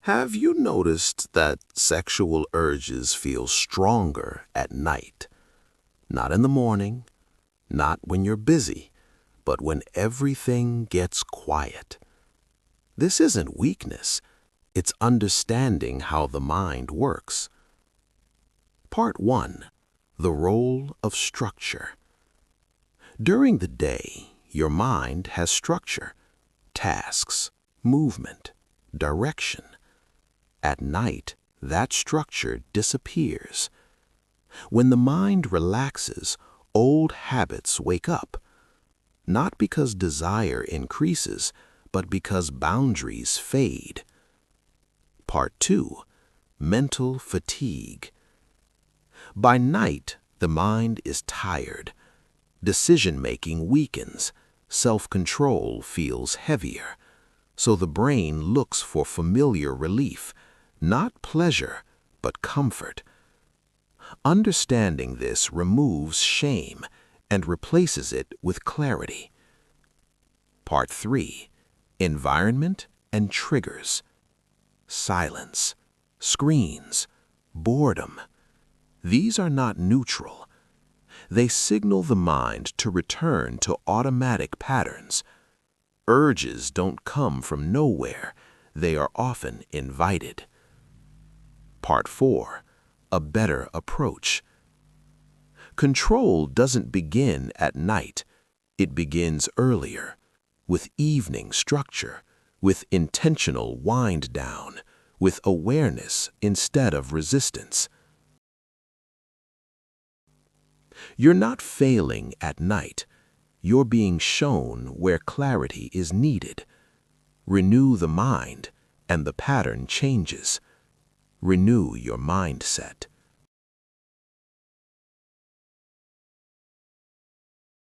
Have you noticed that sexual urges feel stronger at night? Not in the morning, not when you're busy, but when everything gets quiet. This isn't weakness, it's understanding how the mind works. Part 1. The Role of Structure. During the day, your mind has structure, tasks, movement, direction. At night, that structure disappears. When the mind relaxes, old habits wake up, not because desire increases, but because boundaries fade. Part 2. Mental Fatigue. By night, the mind is tired. Decision-making weakens. Self-control feels heavier. So the brain looks for familiar relief, not pleasure, but comfort. Understanding this removes shame and replaces it with clarity. Part 3. Environment and Triggers. Silence, screens, boredom. These are not neutral. They signal the mind to return to automatic patterns. Urges don't come from nowhere. They are often invited. Part 4. A Better Approach. Control doesn't begin at night. It begins earlier, with evening structure, with intentional wind down, with awareness instead of resistance. You're not failing at night. You're being shown where clarity is needed. Renew the mind, and the pattern changes. Renew your mindset.